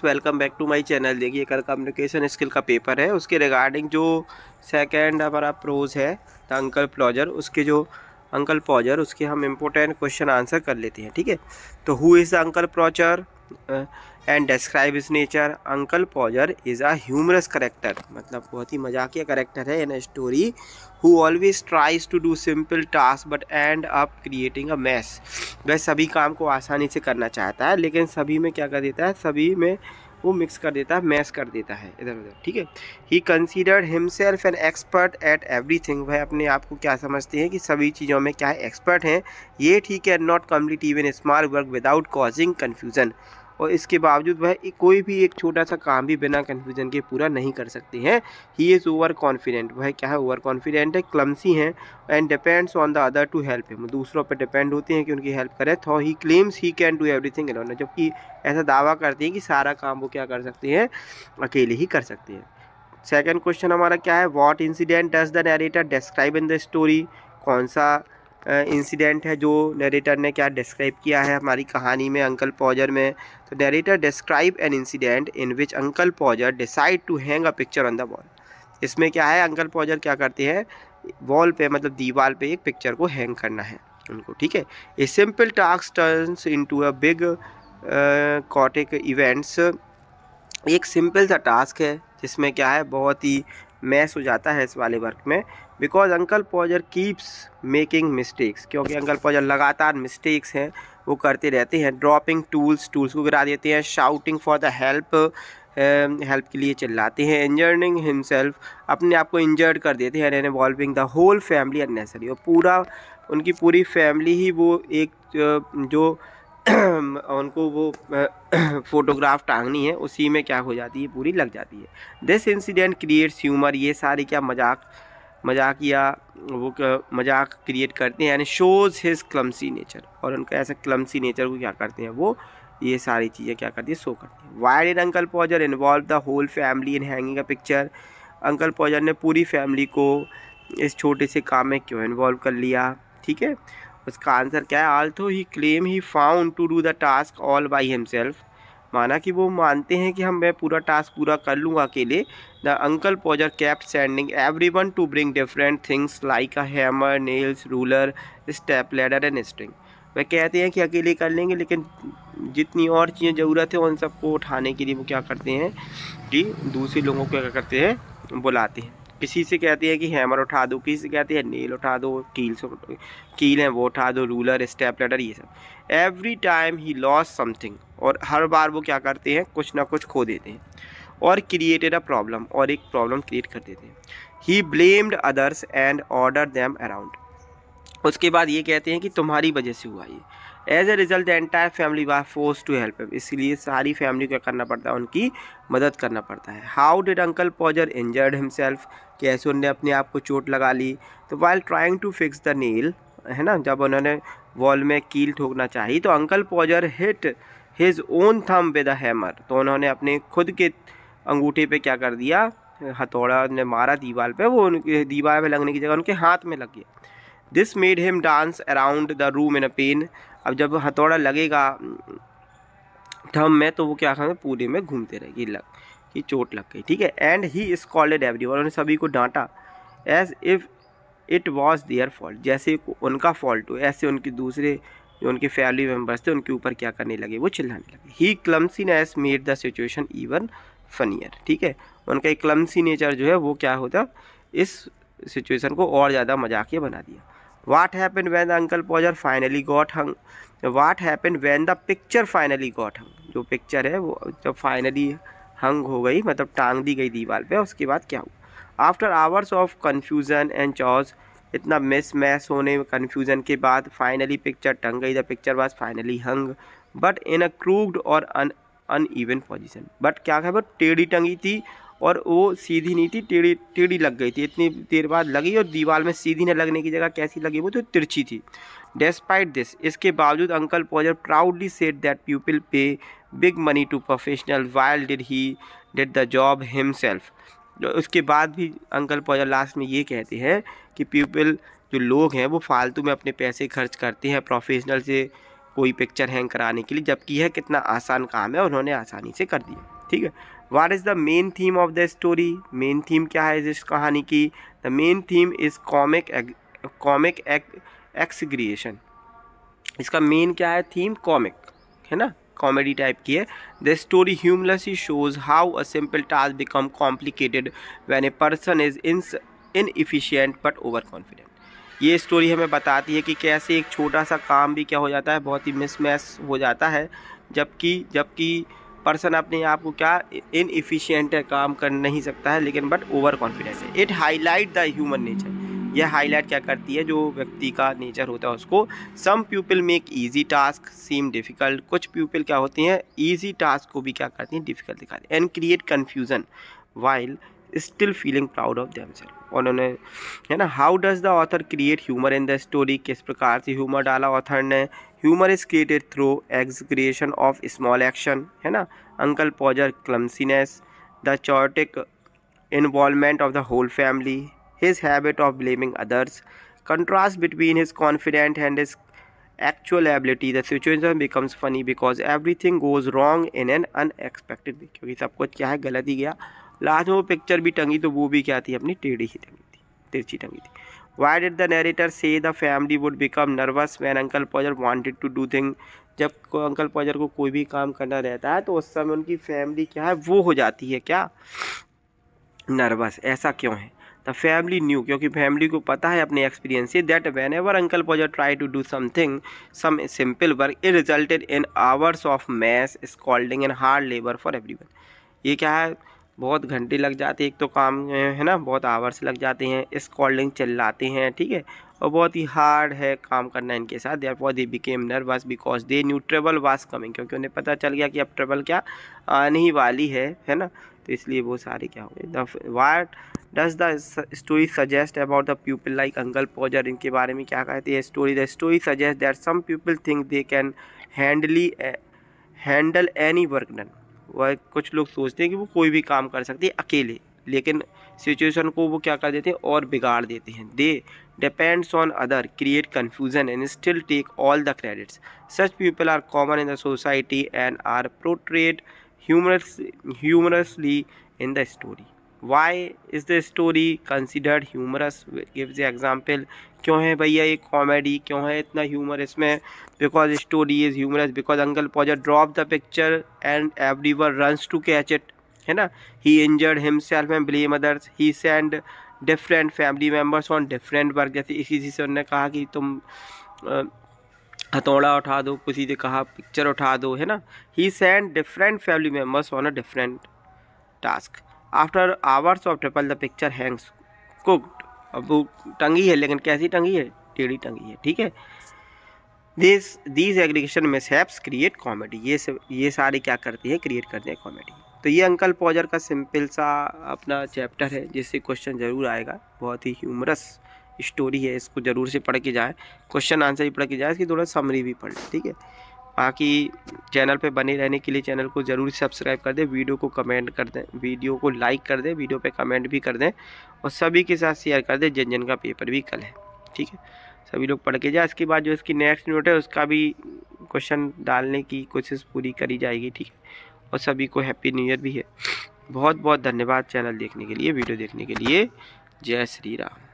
Welcome back to my channel. देखिए कल communication skill का पेपर है, उसके रिगार्डिंग जो सेकंड हमारा प्रोज है द अंकल प्लॉजर, उसके जो अंकल पॉजर उसके हम इम्पोर्टेंट क्वेश्चन आंसर कर लेते हैं। ठीक है, तो who is the uncle Podger and describe his nature. Uncle Podger is a humorous character, मतलब बहुत ही मजाकिया करेक्टर है in story, who always tries to do simple task but end up creating a mess. वह सभी काम को आसानी से करना चाहता है लेकिन सभी में क्या कर देता है, सभी में वो मिक्स कर देता है, मैस कर देता है इधर उधर। ठीक है, he considered himself an expert at everything. वह अपने आप को क्या समझते हैं कि सभी चीज़ों में क्या है, एक्सपर्ट हैं। ये ठीक है, not complete even small work without causing confusion. और इसके बावजूद वह कोई भी एक छोटा सा काम भी बिना कन्फ्यूजन के पूरा नहीं कर सकते हैं। ही इज़ ओवर कॉन्फिडेंट, वह क्या है, ओवर कॉन्फिडेंट है, क्लमसी हैं and depends on the other to help him. दूसरों पर डिपेंड होते हैं कि उनकी हेल्प करें। तो ही claims he can do everything alone, जबकि ऐसा दावा करते हैं कि सारा काम वो क्या कर सकते हैं, अकेले ही कर सकते हैं। सेकंड क्वेश्चन हमारा क्या है, what incident does the narrator describe in the story. कौन सा इंसिडेंट है जो नरेटर ने क्या डिस्क्राइब किया है हमारी कहानी में, अंकल पॉजर में। तो narrator describe an incident in which uncle Podger decide to hang a picture on the wall. इसमें क्या है, अंकल पॉजर क्या करते हैं, वॉल पे मतलब दीवार पे एक पिक्चर को हैंग करना है उनको। ठीक है, a simple task turns into a big chaotic events. एक सिंपल सा टास्क है जिसमें क्या है, बहुत ही मैस हो जाता है इस वाले वर्क में। Because uncle पॉजर keeps making mistakes, क्योंकि अंकल पॉजर लगातार मिस्टेक्स हैं वो करते रहते हैं। ड्रॉपिंग टूल्स को गिरा देते हैं। Shouting for the help, help के लिए चिल्लाते हैं। इंजर्डिंग हिमसेल्फ, अपने आप को इंजर्ड कर देते हैं। And involving the whole family unnecessary, और पूरा उनकी पूरी फैमिली ही वो एक जो उनको वो फोटोग्राफ टांगनी है उसी में क्या हो जाती है, पूरी लग जाती है। दिस इंसिडेंट क्रिएट्स ह्यूमर, ये सारी क्या मजाकिया वो मजाक क्रिएट करते हैं। And shows his clumsy nature, और उनका ऐसा क्लमसी नेचर को क्या करते हैं, वो ये सारी चीज़ें क्या करती है, शो करती हैं। Why did uncle Podger involve the whole family in hanging a picture. Uncle Podger ने पूरी फैमिली को इस छोटे से काम में क्यों इन्वॉल्व कर लिया। ठीक है, उसका आंसर क्या है, although he claim he found to do the task all by himself. माना कि वो मानते हैं कि मैं पूरा टास्क पूरा कर लूँगा अकेले। The uncle Podger kept sending everyone to bring different things like a hammer, nails, ruler, step ladder and string. वह कहते हैं कि अकेले कर लेंगे लेकिन जितनी और चीज़ें ज़रूरत है उन सबको उठाने के लिए वो क्या करते हैं कि दूसरे लोगों को क्या करते हैं, बुलाते हैं। किसी से कहते हैं कि हैमर उठा दो, किसी से कहते हैं नेल उठा दो, कील है वो उठा दो, रूलर, स्टेप लैडर, ये सब। एवरी टाइम ही लॉस समथिंग, और हर बार वो क्या करते हैं, कुछ ना कुछ खो देते हैं। और क्रिएटेड अ प्रॉब्लम, और एक प्रॉब्लम क्रिएट कर देते हैं। ही blamed others and order them around. उसके बाद ये कहते हैं कि तुम्हारी वजह से हुआ ये। As a result the entire family was forced to help him, इसलिए सारी फैमिली को करना पड़ता है, उनकी मदद करना पड़ता है। How did uncle Podger injured himself, कैसे उन्होंने अपने आप को चोट लगा ली। तो while trying to fix the nail, है ना, जब उन्होंने वॉल में कील ठोकना चाहिए तो uncle पॉजर hit his own thumb with a hammer, तो उन्होंने अपने खुद के अंगूठे पे क्या कर दिया, हथौड़ा ने मारा दीवार पे, वो उनके दीवार पे लगने की जगह उनके हाथ में लग गया। This made him dance around the room in a pain. अब जब हथौड़ा लगेगा थंब में तो वो क्या करेंगे, पूरे में घूमते रहेगी, लग कि चोट लग गई। ठीक है, एंड ही स्कॉल्डेड एवरीवन, उन्होंने सभी को डांटा। As if it was their fault, जैसे उनका फॉल्ट हो, ऐसे उनके दूसरे जो उनके फैमिली मेम्बर्स थे उनके ऊपर क्या करने लगे, वो चिल्लाने लगे। He clumsiness made the situation even funnier. ठीक है, उनका एक क्लमसी नेचर जो है वो क्या होता, इस सिचुएशन को और ज़्यादा मजाकिया बना दिया। What happened when the uncle Podger finally got hung? What happened when the picture finally got hung? जो पिक्चर है वो जब फाइनली हंग हो गई, मतलब टांग दी गई दीवार पे, उसके बाद क्या हुआ। After hours of confusion and chaos, इतना मिस मैस होने कन्फ्यूजन के बाद फाइनली पिक्चर टंग गई। The picture was finally hung but in a crooked और अनइवन पोजीशन। बट क्या है, बट टेढ़ी टंगी थी और वो सीधी नहीं थी, टेढ़ी टेढ़ी लग गई थी। इतनी देर बाद लगी और दीवार में सीधी न लगने की जगह कैसी लगी, वो तो तिरछी थी। डेस्पाइट दिस, इसके बावजूद uncle Podger proudly said that people pay big money to professional while did the job himself. उसके बाद भी अंकल पॉजर लास्ट में ये कहते हैं कि पीपल जो लोग हैं वो फालतू में अपने पैसे खर्च करते हैं प्रोफेशनल से कोई पिक्चर हैंग कराने के लिए, जबकि यह कितना आसान काम है, उन्होंने आसानी से कर दिया। ठीक है, what is the main theme of the story? Main theme क्या है इस कहानी की? The main theme is comic exaggeration. इसका मेन क्या है थीम? कॉमिक है ना, कॉमेडी टाइप की है। The story humorously shows how a simple task become complicated when a person is inefficient but over confident. ये स्टोरी हमें बताती है कि कैसे एक छोटा सा काम भी क्या हो जाता है, बहुत ही मिसमैच हो जाता है, जबकि पर्सन अपने आप को क्या इनएफिशिएंट है, काम कर नहीं सकता है, लेकिन बट ओवर कॉन्फिडेंट है। It highlight the human nature. यह हाईलाइट क्या करती है, जो व्यक्ति का नेचर होता है उसको। Some people make easy task seem difficult. कुछ पीपल क्या होती हैं, ईजी टास्क को भी क्या करती हैं, डिफ़िकल्ट दिखाती हैं। And create confusion while still feeling proud of themselves. उन्होंने, है ना, how does the author create humour in the story? किस प्रकार से ह्यूमर डाला ऑथर ने? Humour is created through exaggeration of small action, है ना। Uncle Podger clumsiness, the chaotic involvement of the whole family, his habit of blaming others, contrast between his confidence and his actual ability. The situation becomes funny because everything goes wrong in an unexpected way. क्योंकि सब कुछ क्या है, गलत ही गया। Last में वो picture भी टंगी तो वो भी क्या थी, अपनी टेढ़ी ही टंगी थी, तिरछी टंगी थी। Why did the narrator say the family would become nervous when Uncle Podger wanted to do things? जब अंकल पॉजर को कोई भी काम करना रहता है तो उस समय उनकी फैमिली क्या है, वो हो जाती है क्या, नर्वस। ऐसा क्यों है? द फैमिली न्यू, क्योंकि फैमिली को पता है अपने एक्सपीरियंस से, that whenever uncle Podger try to do something, some simple work, it resulted in hours of mess scolding and hard labour for everyone. ये क्या है, बहुत घंटे लग जाते हैं, एक तो काम है ना, बहुत आवर्स लग जाते हैं, स्कॉल्डिंग चिल्लाते हैं, ठीक है, और बहुत ही हार्ड है काम करना इनके साथ। Therefore they became nervous because they knew trouble was coming, क्योंकि उन्हें पता चल गया कि अब ट्रबल क्या आने ही वाली है ना, तो इसलिए वो सारे क्या हो गए। What does the story suggest about the people like uncle Podger? इनके बारे में क्या कहती है story? The story suggest that some people think they can handle any work done. वह कुछ लोग सोचते हैं कि वो कोई भी काम कर सकते हैं अकेले, लेकिन सिचुएशन को वो क्या कर देते हैं और बिगाड़ देते हैं। They depends on other, create confusion and still take all the credits. Such people are common in the society and are portrayed humorously in the story. Why is the story considered humorous? Gives the example. क्यों है भैया ये comedy, क्यों है इतना humour इसमें? Because story is humorous because uncle Podger drop the picture and everyone runs to catch it, है ना। He injured himself and blame others, he send different family members on different work. जैसे इसी से उन्होंने कहा कि तुम हथौड़ा उठा दो, किसी ने कहा पिक्चर उठा दो, है ना। He send different family members on a different task. After hours of trouble the picture hangs crooked. अब वो टंगी है, लेकिन कैसी टंगी है, टेढ़ी टंगी है, ठीक है। These aggregation mishaps create comedy. ये सारे क्या करती हैं, क्रिएट करते हैं कॉमेडी। तो ये अंकल पॉजर का सिंपल सा अपना चैप्टर है, जिससे क्वेश्चन ज़रूर आएगा। बहुत ही ह्यूमरस स्टोरी है, इसको ज़रूर से पढ़ के जाए, क्वेश्चन आंसर भी पढ़ के जाए, इसकी थोड़ा समरी भी पढ़ ले, ठीक है। बाकी चैनल पे बने रहने के लिए चैनल को ज़रूर सब्सक्राइब कर दें, वीडियो को कमेंट कर दें, वीडियो को लाइक कर दें, वीडियो पे कमेंट भी कर दें, और सभी के साथ शेयर कर दें जिन का पेपर भी कल है, ठीक है। सभी लोग पढ़ के जाए। इसके बाद जो इसकी नेक्स्ट नोट है उसका भी क्वेश्चन डालने की कोशिश पूरी करी जाएगी, ठीक है। और सभी को हैप्पी न्यू ईयर भी है। बहुत बहुत धन्यवाद चैनल देखने के लिए, वीडियो देखने के लिए। जय श्री राम।